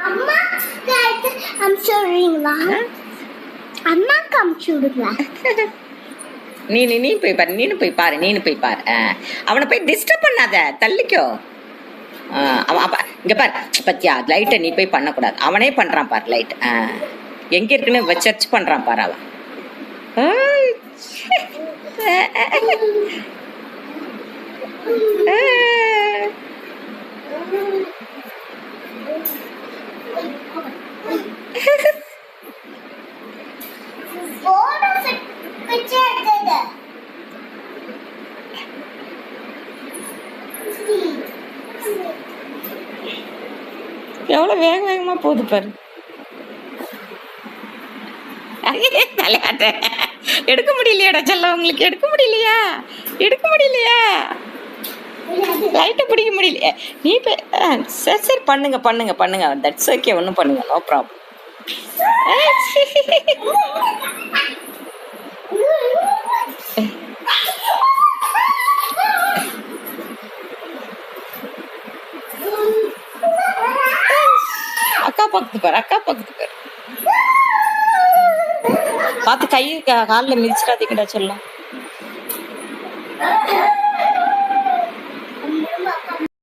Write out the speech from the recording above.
அம்மா அம்சுடுறீங்களா? அம்மாக்கு அம்சுடுங்களா? நீ போய் பாரு, நீனு போய் பாரு. அவனை போய் டிஸ்டர்ப் பண்ணாத, தள்ளிக்கோ. அவன் அப்ப இங்க பாரு, பத்தியா லைட்டை நீ போய் பண்ணக்கூடாது, அவனே பண்றான் பாரு லைட். எங்க இருக்குன்னு சர்ச் பண்றான் பாரு அவன். எவ்வளவு வேகமா போகுது பாரு. தலையாட்ட எடுக்க முடியலையாடா செல்ல, உங்களுக்கு எடுக்க முடியலையா? லைட்டை பிடிக்க முடியலையே. நீ சரி பண்ணுங்க, தட்ஸ் ஓகே, ஒன்றும் பண்ணுங்க, நோ ப்ராப்ளம். அக்கா பக்கத்து பாரு. பார்த்து கை காலில் மிதிச்சிடாதீங்கடா செல்லம்.